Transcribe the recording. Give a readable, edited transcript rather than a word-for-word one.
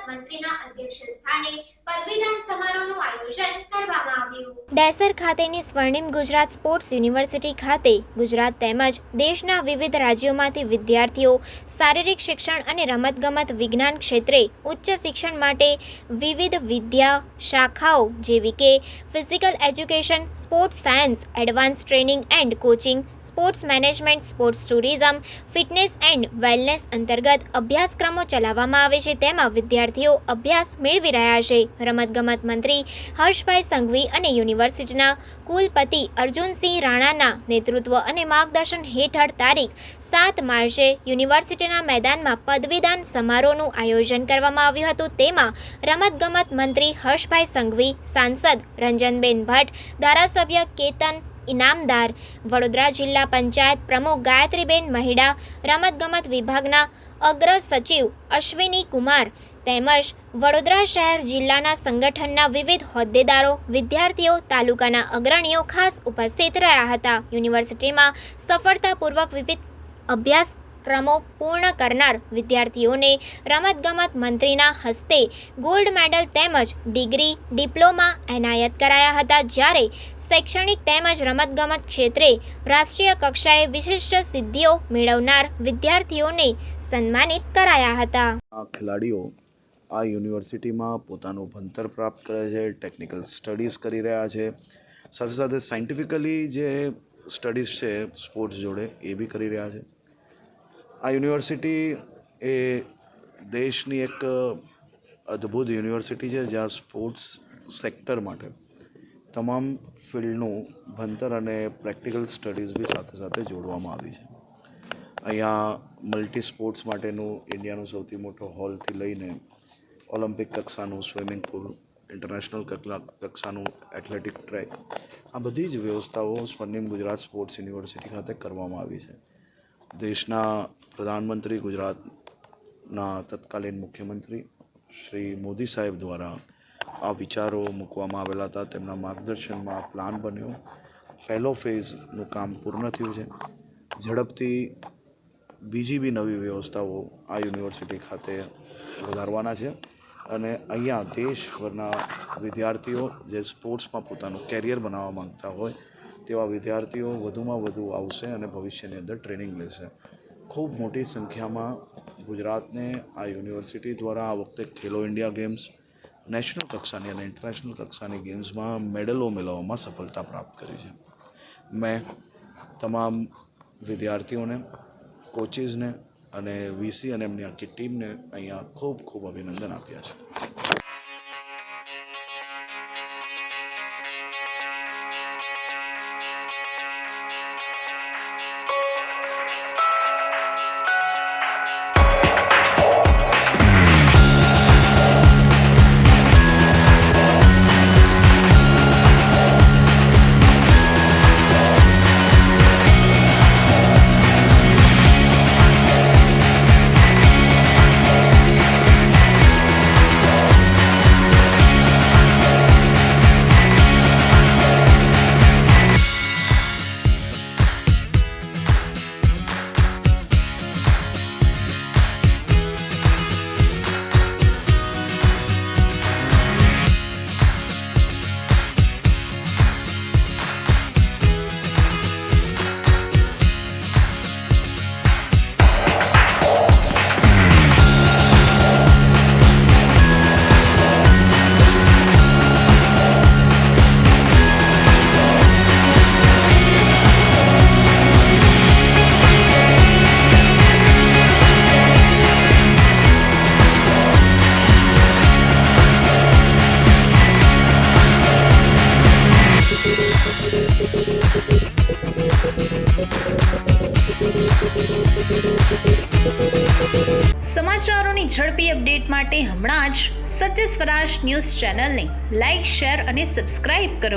મંત્રીના અધ્યક્ષ સ્થાને પદવીદાન સમારોહનું આયોજન કરવામાં આવ્યું। ડેસર ખાતેની સ્વર્ણિમ ગુજરાત સ્પોર્ટ્સ યુનિવર્સિટી ખાતે ગુજરાત તેમજ દેશના વિવિધ રાજ્યોમાંથી વિદ્યાર્થીઓ શારીરિક શિક્ષણ અને રમતગમત વિજ્ઞાન ક્ષેત્રે ઉચ્ચ શિક્ષણ માટે વિવિધ વિદ્યા શાખાઓ જેવી કે physical education, sports science, advance training and coaching, sports management, sports tourism, fitness and wellness અંતર્ગત અભ્યાસક્રમો ચલાવવામાં આવે છે, તેમાં વિદ્યાર્થીઓ અભ્યાસ મેળવી રહ્યા છે। રમતગમત મંત્રી હર્ષભાઈ સંઘવી અને યુનિવર્સિટીના કુલપતિ અર્જુનસિંહ રાણાના નેતૃત્વ અને માર્ગદર્શન હેઠળ તારીખ 7 માર્ચે યુનિવર્સિટીના મેદાનમાં પદવીદાન સમારોહનું આયોજન કરવામાં આવ્યું હતું। તેમાં રમતગમત મંત્રી હર્ષભાઈ સંઘવી, સાંસદ રંજનબેન ભટ્ટ, ધારાસભ્ય કેતન ઇનામદાર, વડોદરા જિલ્લા પંચાયત પ્રમુખ ગાયત્રીબેન મહિડા, રમતગમત વિભાગના અગ્ર સચિવ અશ્વિની કુમાર તેમજ વડોદરા શહેર જિલ્લાના સંગઠનના વિવિધ હોદ્દેદારો, વિદ્યાર્થીઓ, તાલુકાના અગ્રણીઓ ખાસ ઉપસ્થિત રહ્યા હતા। યુનિવર્સિટીમાં સફળતાપૂર્વક વિવિધ અભ્યાસક્રમો પૂર્ણ કરનાર વિદ્યાર્થીઓને રમતગમત મંત્રીના હસ્તે ગોલ્ડ મેડલ તેમજ ડિગ્રી, ડિપ્લોમા એનાયત કરાયા હતા, જ્યારે શૈક્ષણિક તેમજ રમતગમત ક્ષેત્રે રાષ્ટ્રીય કક્ષાએ વિશિષ્ટ સિદ્ધિઓ મેળવનાર વિદ્યાર્થીઓને સન્માનિત કરાયા હતા। ખેલાડીઓ આ યુનિવર્સિટીમાં પોતાનું ભણતર પ્રાપ્ત કરે છે, ટેકનિકલ સ્ટડીઝ કરી રહ્યા છે, સાથે સાથે સાયન્ટિફિકલી જે સ્ટડીઝ છે સ્પોર્ટ્સ જોડે એ બી કરી રહ્યા છે। આ યુનિવર્સિટી એ દેશની એક અદ્ભુત યુનિવર્સિટી છે જ્યાં સ્પોર્ટ્સ સેક્ટર માટે તમામ ફિલ્ડનું ભણતર અને પ્રેક્ટિકલ સ્ટડીઝ બી સાથે સાથે જોડવામાં આવી છે। અહીંયા મલ્ટી સ્પોર્ટ્સ માટેનું ઇન્ડિયાનું સૌથી મોટો હોલથી લઈને ઓલિમ્પિક કક્ષાનું સ્વિમિંગ પુલ, ઇન્ટરનેશનલ કક્ષાનું એથ્લેટિક ટ્રેક, આ બધી જ વ્યવસ્થાઓ સ્વર્ણિમ ગુજરાત સ્પોર્ટ્સ યુનિવર્સિટી ખાતે કરવામાં આવી છે। દેશના પ્રધાનમંત્રી, ગુજરાતના તત્કાલીન મુખ્યમંત્રી શ્રી મોદી સાહેબ દ્વારા આ વિચારો મૂકવામાં આવેલા હતા। તેમના માર્ગદર્શનમાં આ પ્લાન બન્યો। પહેલો ફેઝનું કામ પૂર્ણ થયું છે। ઝડપથી બીજી બી નવી વ્યવસ્થાઓ આ યુનિવર્સિટી ખાતે વધારવાના છે અને અહીંયા દેશભરના વિદ્યાર્થીઓ જે સ્પોર્ટ્સમાં પોતાનું કેરિયર બનાવવા માંગતા હોય તેવા વિદ્યાર્થીઓ વધુમાં વધુ આવશે અને ભવિષ્યની અંદર ટ્રેનિંગ લેશે। ખૂબ મોટી સંખ્યામાં ગુજરાતને આ યુનિવર્સિટી દ્વારા આ વખતે ખેલો ઇન્ડિયા ગેમ્સ, નેશનલ કક્ષાની અને ઇન્ટરનેશનલ કક્ષાની ગેમ્સમાં મેડલો મેળવવામાં સફળતા પ્રાપ્ત કરી છે। મેં તમામ વિદ્યાર્થીઓને, કોચિસને અને વીસી અને એમની આખી ટીમને અહીંયા ખૂબ ખૂબ અભિનંદન આપ્યા છે। સમાચારોની ઝડપી અપડેટ માટે હમણાં જ સત્ય સ્વરાજ ન્યૂઝ ચેનલને લાઇક, શેર અને સબસ્ક્રાઇબ કરો।